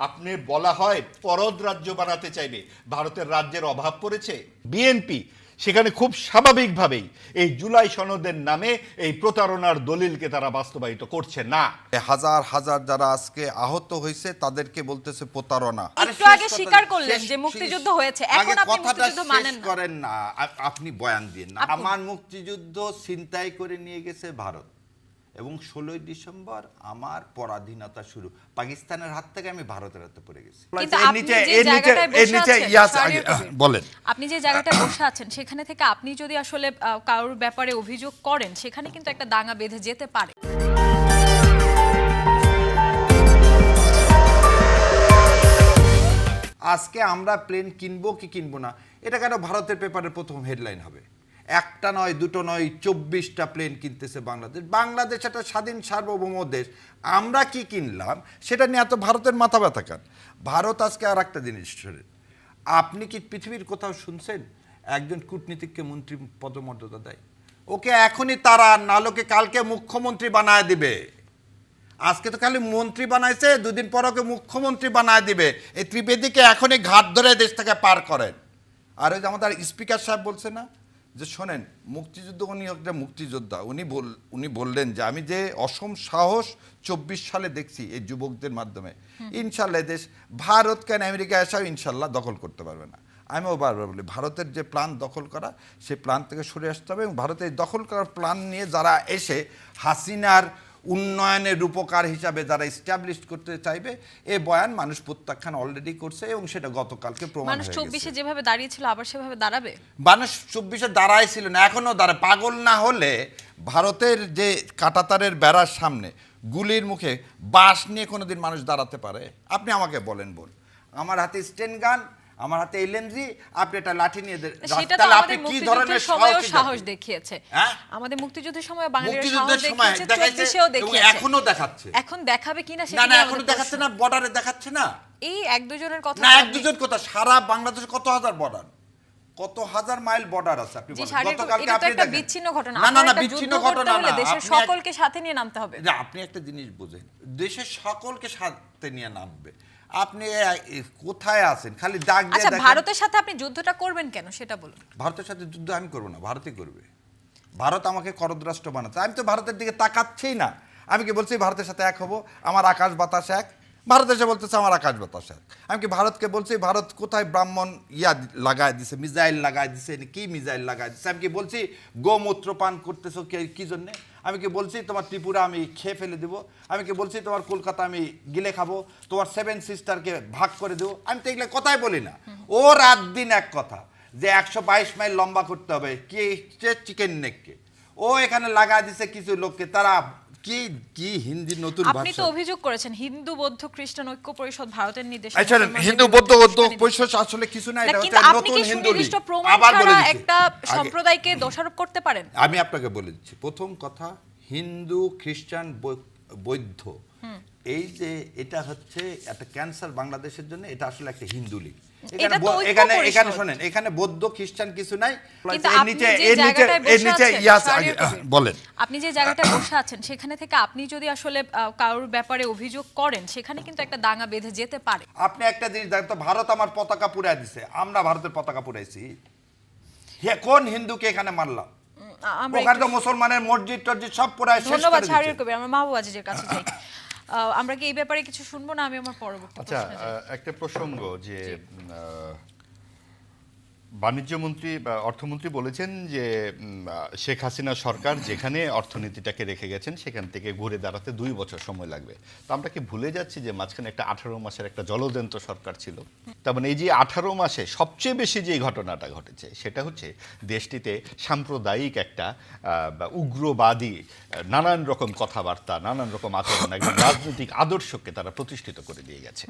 আপনি বলা হয় পরদ রাজ্য বানাতে চাইবে, ভারতের রাজ্যের অভাব পড়েছে। বিএনপি সেখানে খুব স্বাভাবিকভাবেই এই জুলাই সনদের নামে এই প্রতারণার দলিলকে তারা বাস্তবায়িত করছে না। হাজার হাজার যারা আজকে আহত হয়েছে তাদেরকে বলতেছে প্রতারণা। একটু আগে স্বীকার করলেন যে মুক্তিযুদ্ধ হয়েছে, এখন আপনি মুক্তিযুদ্ধ মানেন না। করেন না, আপনি বয়ান দিন না। আমার মুক্তিযুদ্ধ ছিনতাই করে নিয়ে গেছে ভারত, এবং 16ই ডিসেম্বর আমার পরাধীনতা শুরু। পাকিস্তানের হাত থেকে আমি ভারতের হাতে পড়ে গেছি। কিন্তু আপনি যে জায়গাটায় বসে আছেন, বলেন, আপনি যে জায়গাটায় বসে আছেন সেখানে থেকে আপনি যদি আসলে কারোর ব্যাপারে অভিযোগ করেন, সেখানে কিন্তু একটা দাঙ্গা বেঁধে যেতে পারে। আজকে আমরা প্লেন কিনবো কি কিনবো না, এটা কেন ভারতের পেপারের প্রথম হেডলাইন হবে? একটা নয়, দুটো নয়, 24টা প্লেন কিনতেছে বাংলাদেশ। বাংলাদেশ একটা স্বাধীন সার্বভৌম দেশ, আমরা কি কিনলাম সেটা নিয়ে এত ভারতের মাথা ব্যথা কেন? ভারত আজকে আর একটা জিনিস, আপনি কি পৃথিবীর কোথাও শুনছেন একজন কূটনীতিককে মন্ত্রী পদমর্যাদা দেয়? ওকে এখনই তারা নালোকে কালকে মুখ্যমন্ত্রী বানায় দিবে। আজকে তো খালি মন্ত্রী বানাইছে, দুদিন পর ওকে মুখ্যমন্ত্রী বানায় দিবে। এই ত্রিবেদীকে এখনই ঘাট ধরে দেশ থেকে পার করেন। আর ওই যে আমাদের স্পিকার সাহেব বলছে না যে শোনেন, মুক্তিযুদ্ধ, উনি একটা মুক্তিযোদ্ধা, উনি বললেন যে আমি যে অসম সাহস 24 সালে দেখছি এই যুবকদের মাধ্যমে, ইনশাল্লাহ দেশ ভারত কেন আমেরিকা এসেও ইনশাল্লাহ দখল করতে পারবে না। আমিও বারবার বলি, ভারতের যে প্ল্যান দখল করা, সেই প্ল্যান থেকে সরে আসতে হবে। এবং ভারতের দখল করার প্ল্যান নিয়ে যারা এসে হাসিনার উন্নয়নের রূপকার হিসাবে যারা এস্টাবলিশ করতে চাইবে, এই বয়ান মানুষ প্রত্যাখ্যান অলরেডি করছে, এবং সেটা গতকালকে প্রমাণ হয়ে গেছে। মানুষ 24-এ যেভাবে দাঁড়িয়েছিল আবার সেভাবে দাঁড়াবে? মানুষ 24-এ দাঁড়াইছিল না, এখনো দাঁড়ায়। পাগল না হলে ভারতের যে কাঁটাতারের বেড়ার সামনে গুলির মুখে বাঁশ নিয়ে কোনোদিন মানুষ দাঁড়াতে পারে? আপনি আমাকে বলেন, আমার হাতে স্টেন গান, আমার হাতে এলএমজি, আপনি একটা লাঠি নিয়ে তাহলে আপনি কি ধরনের সাহস দেখিয়েছে? আমাদের মুক্তিযুদ্ধের সময় বাঙালিরা সাহস দেখিয়েছে, 24-এও দেখিয়েছে, এখনো দেখাচ্ছে। এখন দেখাবে কিনা সেটা না, এখনো দেখাচ্ছে না, বর্ডারে দেখাচ্ছে না। এই এক দুজনের কথা না, এক দুজন কথা, সারা বাংলাদেশে কত হাজার বর্ডার, কত হাজার মাইল বর্ডার আছে। আপনি গতকালকে আপনি একটা বিচ্ছিন্ন ঘটনা, না বিচ্ছিন্ন ঘটনা না, দেশের সকলকে সাথে নিয়ে নামতে হবে। আপনি একটা জিনিস বুঝেন, দেশের সকলকে সাথে নিয়ে নামবে। আপনি কোথায় আছেন? খালি ডাক দিয়ে। আচ্ছা, ভারতের সাথে আপনি যুদ্ধটা করবেন কেন সেটা বলুন। ভারতের সাথে যুদ্ধ আমি করব না, ভারতই করবে। ভারত আমাকে করদ্রাষ্ট্র বানাচ্ছে, আমি তো ভারতের দিকে তাকাচ্ছেই না। আমি কি বলছি ভারতের সাথে এক হব? আমার আকাশ বাতাস এক। ভারত এসে বলতেছে আমার আকাশ বাতাস এক। আমি কি ভারতকে বলছি ভারত কোথায় ব্রাহ্মণ লাগাই দিছে, মিসাইল লাগাই দিছে? কি মিসাইল লাগাই দিছে? আমি কি বলছি গোমূত্র পান করতেছো কি জন্যে? আমি কি বলছি তোমার ত্রিপুরা আমি খেয়ে ফেলে দেবো? আমি কি বলছি তোমার কলকাতা আমি গিলে খাবো? তোমার 7 সিস্টারকে ভাগ করে দেবো? আমি তো এগুলো কথাই বলি না। ও রাত দিন এক কথা যে 122 মাইল লম্বা করতে হবে, কি চিকেন নেককে ও এখানে লাগাই দিছে কিছু লোককে। তারা কি কি হিন্দি নতুন ভাষা। আপনি তো অভিযোগ করেছেন হিন্দু বৌদ্ধ খ্রিস্টান ঐক্য পরিষদ ভারতের নির্দেশে। আচ্ছা, হিন্দু বৌদ্ধ পরিষদ আসলে কিছু না, এটা হচ্ছে নতুন হিন্দু লীগ। আবার বলে দিচ্ছি, একটা সম্প্রদায়কে দোষারোপ করতে পারেন? আমি আপনাকে বলে দিচ্ছি, প্রথম কথা, হিন্দু খ্রিস্টান বৌদ্ধ, এই যে এটা হচ্ছে একটা ক্যান্সার বাংলাদেশের জন্য। এটা আসলে একটা হিন্দু লীগ। এখানে শোনেন, এখানে বৌদ্ধ খ্রিস্টান কিছু নাই। বলেন, আপনি যে জায়গাটায় বসে আছেন সেখানে থেকে আপনি যদি আসলে কারোর ব্যাপারে অভিযোগ করেন, সেখানে কিন্তু একটা দাঙ্গা বেঁধে যেতে পারে। আপনি একটা জিনিস দেখেন, ভারত আমার পতাকা পুড়াই দিছে, আমরা ভারতের পতাকা পুড়াইছি? কোন হিন্দুকে এখানে মারলাম? ওখানে তো মুসলমানের মসজিদ টসজিদ সব পুরাই শেষ করে দিয়েছে। ধন্যবাদ শাহরিয়ার কবির। আমরা মাহবুব আজিজের কাছে যাই। আমরা কি এই ব্যাপারে কিছু শুনবো না? আমি আমার পরবর্তী আচ্ছা, একটা প্রসঙ্গ যে বাণিজ্য মন্ত্রী বা অর্থমন্ত্রী বলেছেন যে শেখ হাসিনা সরকার যেখানে অর্থনীতিটাকে রেখে গেছেন সেখান থেকে ঘুরে দাঁড়াতে 2 বছর সময় লাগবে। তো আমরা কি ভুলে যাচ্ছি যে মাঝখানে একটা 18 মাসের একটা জলদন্ত সরকার ছিল? তার মানে এই যে 18 মাসে সবচেয়ে বেশি যে ঘটনাটা ঘটেছে সেটা হচ্ছে দেশটিতে সাম্প্রদায়িক একটা উগ্রবাদী নানান রকম কথাবার্তা, নানান রকম আচরণ, একদম রাজনৈতিক আদর্শকে তারা প্রতিষ্ঠিত করে দিয়ে গেছে।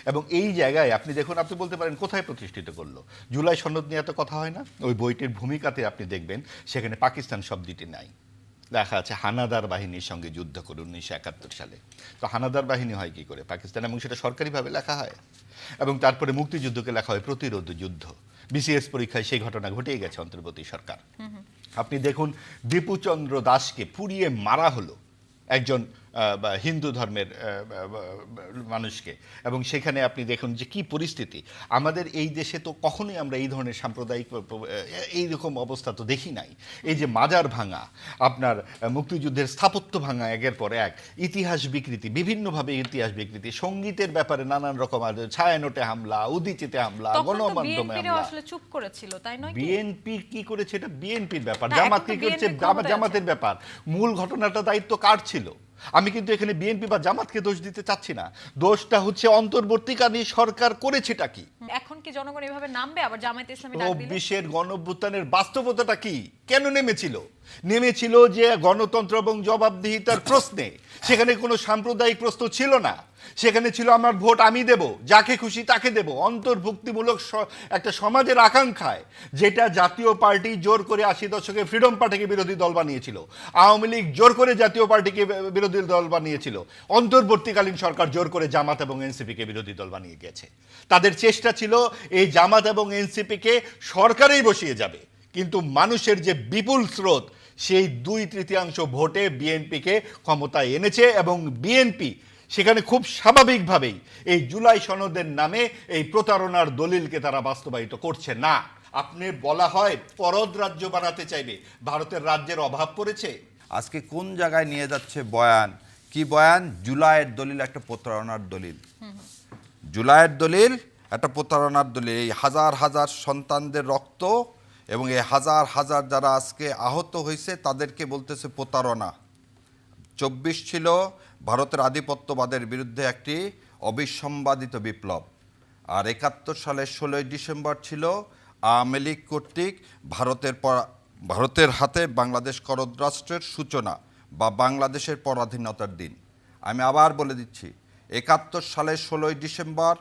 এবং এই জায়গায় আপনি দেখুন, আপনি বলতে পারেন কোথায় প্রতিষ্ঠিত করলো? জুলাই সনদ নিয়ে এত কথা হয় না? ওই বইটির ভূমিকাতে আপনি দেখবেন সেখানে পাকিস্তান শব্দটি নাই, লেখা আছে হানাদার বাহিনীর সঙ্গে যুদ্ধ করে 1971 সালে। তো হানাদার বাহিনী হয় কি করে পাকিস্তান, এবং সেটা সরকারিভাবে লেখা হয়। এবং তারপরে মুক্তিযুদ্ধকে লেখা হয় প্রতিরোধ যুদ্ধ। বিসিএস পরীক্ষায় সেই ঘটনা ঘটেই গেছে অন্তর্বর্তী সরকার। আপনি দেখুন দীপুচন্দ্র দাসকে পুড়িয়ে মারা হলো, একজন বা হিন্দু ধর্মের মানুষকে, এবং সেখানে আপনি দেখুন যে কি পরিস্থিতি। আমাদের এই দেশে তো কখনোই আমরা এই ধরনের সাম্প্রদায়িক এইরকম অবস্থা তো দেখি নাই। এই যে মাজার ভাঙা, আপনার মুক্তিযুদ্ধের স্থাপত্য ভাঙা, একের পর এক ইতিহাস বিকৃতি, বিভিন্নভাবে ইতিহাস বিকৃতি, সঙ্গীতের ব্যাপারে নানান রকম ছায়ানোটে হামলা, উদীচিতে হামলা, তখন তো গণমাধ্যমে বিএনপিরও হামলা। আসলে চুপ করেছিল, তাই নয় কি? বিএনপি কি করেছে এটা বিএনপির ব্যাপার, না, জামাত এখন তো কি করেছে BNP ক্ষমতায় আছে। জামাতের ব্যাপার। মূল ঘটনাটা দায়িত্ব কার ছিল? আমি কিন্তু এখানে বিএনপি বা জামাতকে দোষ দিতে চাচ্ছি না, দোষটা হচ্ছে অন্তর্বর্তীকালীন সরকার করেছেটা কি। এখন কি জনগণ এভাবে নামবে আবার জামায়াতে ইসলামী ডাক দিলে? 24-এর গণঅভ্যুত্থানের বাস্তবতাটা কি? কেন নেমেছিল যে গণতন্ত্র এবং জবাবদিহিতার প্রশ্নে। সেখানে কোনো সাম্প্রদায়িক প্রশ্ন ছিল না, সেখানে ছিল আমার ভোট আমি দেব, যাকে খুশি তাকে দেব, অন্তর্ভুক্তিমূলক একটা সমাজের আকাঙ্ক্ষায়, যেটা জাতীয় পার্টি জোর করে 80 দশকে ফ্রিডম পার্টিকে বিরোধী দল বানিয়েছিল, আওয়ামী লীগ জোর করে জাতীয় পার্টিকে বিরোধী দল বানিয়েছিল, অন্তর্বর্তীকালীন সরকার জোর করে জামাত এবং এনসিপিকে বিরোধী দল বানিয়ে গেছে। তাদের চেষ্টা ছিল এই জামাত এবং এনসিপিকে সরকারেই বসিয়ে যাবে, কিন্তু মানুষের যে বিপুল স্রোত সেই 2/3 ভোটে বিএনপিকে ক্ষমতায় এনেছে, এবং বিএনপি সেখানে খুব স্বাভাবিকভাবেই এই জুলাই সনদের নামে এই প্রতারণার দলিলকে তারা বাস্তবায়িত করছে না। আপনি বলা হয় পরদ রাজ্য বানাতে চাইবে, ভারতের রাজ্যের অভাব পড়েছে। আজকে কোন জায়গায় নিয়ে যাচ্ছে বয়ান? কি বয়ান? জুলাইয়ের দলিল একটা প্রতারণার দলিল। জুলাইয়ের দলিল একটা প্রতারণার দলিল। এই হাজার হাজার সন্তানদের রক্ত এবং এই হাজার হাজার যারা আজকে আহত হয়েছে তাদেরকে বলতেছে প্রতারণা। 24 ছিল ভারতের আধিপত্যবাদের বিরুদ্ধে একটি অবিসম্বাদিত বিপ্লব, আর 71 সালের 16ই ডিসেম্বর ছিল আওয়ামী লীগ কর্তৃক ভারতের হাতে বাংলাদেশ করদ্রাষ্ট্রের সূচনা বা বাংলাদেশের পরাধীনতার দিন। আমি আবার বলে দিচ্ছি, 71 সালের 16ই ডিসেম্বর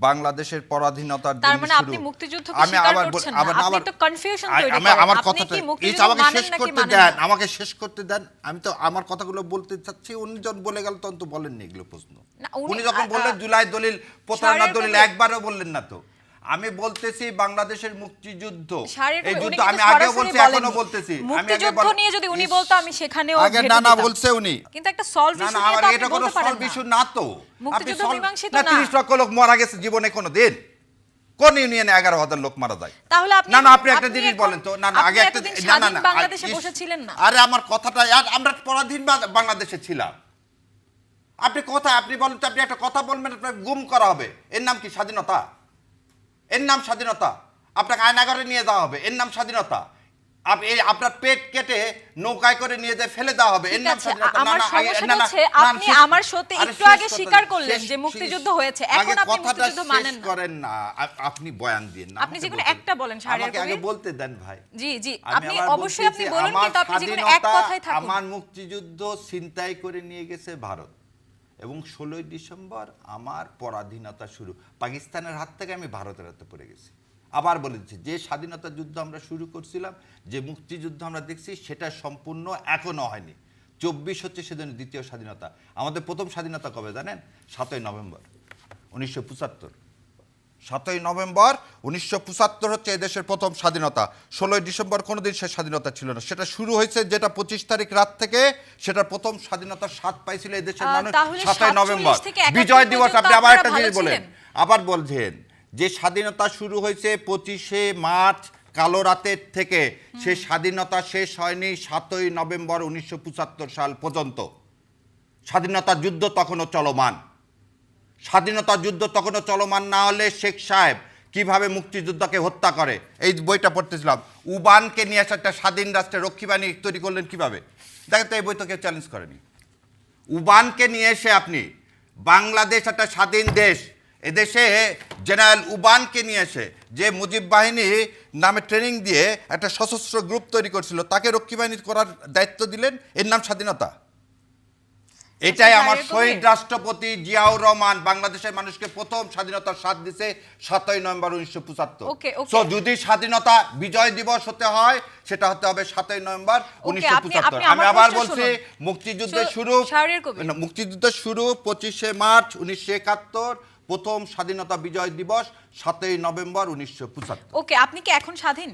বাংলাদেশের পরাধীনতার দিন তার মানে শুরু। আপনি মুক্তিযুদ্ধকে স্বীকার করছেন না, আপনি তো কনফিউশন তৈরি করেন। আমার আপনি কথাটা কি এই মুক্তিযুদ্ধ আমাকে মানেন শেষ নাকি করতে মানেন দেন, না? আমাকে শেষ করতে দেন। আমি তো আমার কথাগুলো বলতে চাচ্ছি, অন্যজন বলে গেল তখন তো বলেননি এগুলো প্রশ্ন। না, উনি যখন বললেন জুলাই দলিল প্রতারণার দলিল, একবারও বললেন না তো। আমি বলতেছি বাংলাদেশের মুক্তিযুদ্ধ, এই যুদ্ধ আমি আগেও বলছি এখনো বলতেছি। মুক্তিযুদ্ধ নিয়ে যদি উনি বলতো আমি সেখানেও আগে না বলছে উনি, কিন্তু একটা সলভ না ইস্যু না নিয়ে তো আমার আপনি এটা কোনো বলতে পারেন সলভ না। ইস্যু না তো। মুক্তিযুদ্ধ মীমাংসিত না। 30 লক্ষ লোক মারা গেছে জীবনে কোনো দিন? কোন ইউনিয়নে 11,000 লোক মারা যায়? তাহলে আপনি না আপনি একটা জিনিস বলেন তো। না আগে একটা স্বাধীন বাংলাদেশে বসেছিলেন না? আরে আমার কথাটা, আমরা পরাধীন বাংলাদেশে ছিলাম। আপনি বলেন তো, আপনি একটা কথা বলবেন আপনাকে গুম করা হবে, এর নাম কি স্বাধীনতা? এর নাম স্বাধীনতা? আপনাকে আয়নাঘরে নিয়ে যাওয়া হবে, এর নাম স্বাধীনতা? আপনার পেট কেটে নৌকায় করে নিয়ে যায় ফেলে দেওয়া হবে, এর নাম স্বাধীনতা? আমার সমস্যা হচ্ছে আপনি আমার সাথে একটু আগে স্বীকার করলেন যে মুক্তিযুদ্ধ হয়েছে, এখন আপনি মুক্তিযুদ্ধ মানেন না। করেন না, আপনি বয়ান দিন না। আপনি যেকোনো একটা বলেন শাহরিয়ার আমাকে আগে কবির। বলতে দেন ভাই। জি জি, আমি আপনি আবার অবশ্যই আপনি বলতেছি, বলুন, আমার কিন্তু আপনি যেকোনো এক স্বাধীনতা, কথাই থাকুন। আমার মুক্তিযুদ্ধ ছিনতাই করে নিয়ে গেছে ভারত, এবং 16ই ডিসেম্বর আমার পরাধীনতা শুরু। পাকিস্তানের হাত থেকে আমি ভারতের হাতে পড়ে গেছি। আবার বলে দিচ্ছি, যে স্বাধীনতা যুদ্ধ আমরা শুরু করছিলাম, যে মুক্তিযুদ্ধ আমরা দেখছি, সেটা সম্পূর্ণ এখনো হয়নি। 24 হচ্ছে সেদিন দ্বিতীয় স্বাধীনতা। আমাদের প্রথম স্বাধীনতা কবে জানেন? 7ই নভেম্বর 1975। 7ই নভেম্বর 1975 হচ্ছে এদেশের প্রথম স্বাধীনতা। 16ই ডিসেম্বর কোনোদিন সে স্বাধীনতা ছিল না। সেটা শুরু হয়েছে যেটা 25 তারিখ রাত থেকে, সেটা প্রথম স্বাধীনতার স্বাদ পাইছিল এদেশের মানুষ তাহলে 7ই নভেম্বর 47 থেকে 71 বিজয় দিবস। আপনি পর্যন্ত আবার একটা আপনারা জিনিস ভালো বলেন, ছিলেন। আবার বলছেন যে স্বাধীনতা শুরু হয়েছে 25শে মার্চ কালো রাতের থেকে, সে স্বাধীনতা শেষ হয়নি 7ই নভেম্বর 1975 সাল পর্যন্ত। স্বাধীনতা যুদ্ধ তখনও চলমান। স্বাধীনতা যুদ্ধ তখনও চলমান না হলে শেখ সাহেব কিভাবে মুক্তিযোদ্ধাকে হত্যা করে, এই বইটা পড়তেছিলাম। উবানকে নিয়ে এসে একটা স্বাধীন রাষ্ট্রের রক্ষী বাহিনী তৈরি করলেন কিভাবে? দেখেন তো, এই বই তো কেউ চ্যালেঞ্জ করেনি। উবানকে নিয়ে এসে আপনি, বাংলাদেশ একটা স্বাধীন দেশ, এদেশে জেনারেল উবানকে নিয়ে এসে, যে মুজিব বাহিনী নামে ট্রেনিং দিয়ে একটা সশস্ত্র গ্রুপ তৈরি করছিল, তাকে রক্ষী বাহিনী করার দায়িত্ব দিলেন, এর নাম স্বাধীনতা? এটাই আমার শহীদ রাষ্ট্রপতি জিয়াউর রহমান বাংলাদেশের মানুষকে প্রথম স্বাধীনতার স্বাদ দিছে 7ই নভেম্বর 1975। তো যদি স্বাধীনতা বিজয় দিবস হতে হয়, সেটা হতে হবে 7ই নভেম্বর 1975। আমি আবার বলছি, মুক্তিযুদ্ধের শুরু 25শে মার্চ 1971, প্রথম স্বাধীনতা বিজয় দিবস 7ই নভেম্বর 1975। ওকে, আপনি কি এখন স্বাধীন?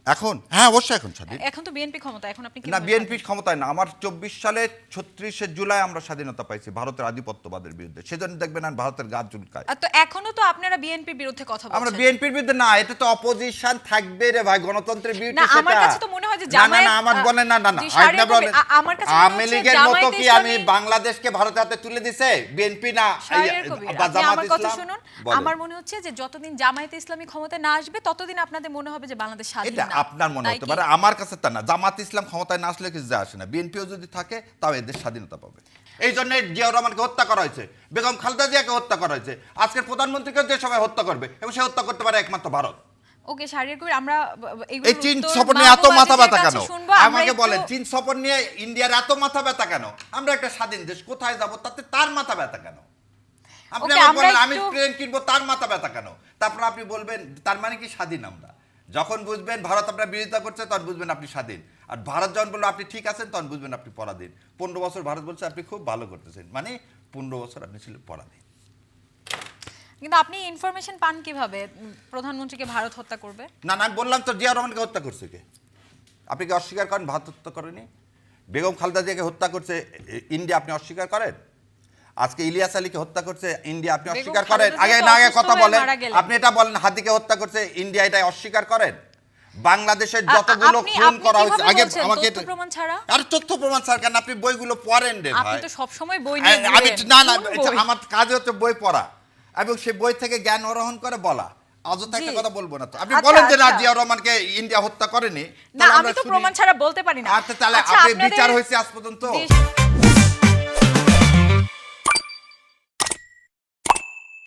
এখন হ্যাঁ অবশ্যই এখন স্বাধীন। এখন তো বিএনপি ক্ষমতা, এখন আপনি না কিভাবে বিএনপি স্বাধীন? ক্ষমতায় না, আমার 24 সালে 36শে জুলাই আমরা স্বাধীনতা পাইছি ভারতের আধিপত্যবাদের বিরুদ্ধে, সেজন্য দেখবেন আর ভারতের গা চুলকায়। তো এখনো তো আপনারা বিএনপির বিরুদ্ধে কথা আমরা বলছেন। বিএনপির বিরুদ্ধে না, এটা তো অপোজিশন থাকবে রে ভাই, গণতন্ত্রের বিরুদ্ধে না, সেটা। আমার কাছে তো মনে হয় যে না জামায়াত, আমার বলেন না জি, শাহরিয়ার বলেন কবির, আমার কাছে মনে হচ্ছে আওয়ামী লীগের মতো জামায়াতে কি আমি ইসলামী- বাংলাদেশকে ভারতের হাতে তুলে দিছে বিএনপি না শাহরিয়ার কবির, বা আপনি জামাত আমার কথা ইসলাম? শুনুন। বলেন। আমার মনে হচ্ছে যে যতদিন জামায়াতে ইসলামী ক্ষমতায় না আসবে ততদিন আপনাদের মনে হবে যে বাংলাদেশ স্বাধীন এটা না। আপনার মনে তাই হতে কি? পারে, আমার কাছে তা না। জামাত ইসলাম ক্ষমতায় না আসলে কিছু যায় আসে না, বিএনপিও যদি থাকে তাও এদের স্বাধীনতা পাবে। এই জন্য জিয়াউর রহমানকে হত্যা করা হয়েছে, বেগম খালেদা জিয়াকে হত্যা করা হয়েছে, আজকের প্রধানমন্ত্রীকে যে সবাই হত্যা করবে এবং সে হত্যা করতে পারে একমাত্র ভারত। ওকে শাহরিয়ার কবির, আমরা এগুলোর এই চীন উত্তর সফর নিয়ে এত মাহবুব মাথা আজিজের ব্যথা কাছে কেন? শুনবো। আমরা আমাকে একটু- বলেন চীন সফর নিয়ে ইন্ডিয়ার এত মাথা ব্যথা কেন? আমরা একটা স্বাধীন দেশ, কোথায় যাব তাতে তার মাথা ব্যথা কেন? আপনি ওকে, আমাকে আমরা বলেন আমি একটু- প্লেন কিনবো, তার মাথা ব্যথা কেন? তারপর আপনি বলবেন তার মানে কি স্বাধীন আমরা? যখন বুঝবেন ভারত আপনার বিরোধিতা করছে তখন বুঝবেন আপনি স্বাধীন, আর ভারত যখন বললো আপনি ঠিক আছেন তখন বুঝবেন আপনি পরাধীন। 15 বছর ভারত বলছে আপনি খুব ভালো করতেছেন, মানে 15 বছর আপনি ছিলেন পরাধীন। কিন্তু আপনি ইনফরমেশন পান কিভাবে প্রধানমন্ত্রীকে ভারত হত্যা করবে? না না আমি বললাম তো জিয়া রহমানকে হত্যা করছে কে? আপনি কি অস্বীকার করেন ভারত হত্যা করেনি? বেগম খালেদা জিয়াকে হত্যা করছে ইন্ডিয়া, আপনি অস্বীকার করেন? আজকে ইলিয়াস আলীকে হত্যা করছে ইন্ডিয়া, আপনি বেগম অস্বীকার খালেদা করেন? জিয়া আগে তো না আগে অসুস্থ কথা হয়ে বলেন, মারা গেলেন। আপনি এটা বলেন হাদিকে হত্যা করছে ইন্ডিয়া, এটাই অস্বীকার করেন? বাংলাদেশের যতগুলো আপনি- খুন আপনি করা হয়েছে কিভাবে আগে বলছেন? আমাকে তথ্য প্রমাণ ছাড়া? আর তথ্য প্রমাণ ছাড়া কেন? আপনি বইগুলো পড়েন রে আপনি ভাই। তো সব সময় বই নিয়ে আমি ঘুরেন। না না কোন এটা বই? আমার কাজ হচ্ছে বই পড়া এবং সেই বই থেকে জ্ঞান আরোহণ করে বলা। অযথা একটা জি। কথা বলবো না তো। আপনি আচ্ছা, বলেন যে না আচ্ছা। জিয়া রহমানকে ইন্ডিয়া হত্যা করেনি, না, তাহলে আমি আমরা তো শুনি। প্রমাণ ছাড়া বলতে পারি না। আচ্ছা তাহলে আচ্ছা, আপনি আপনাদের বিচার হয়েছে আজ পর্যন্ত? দেশ-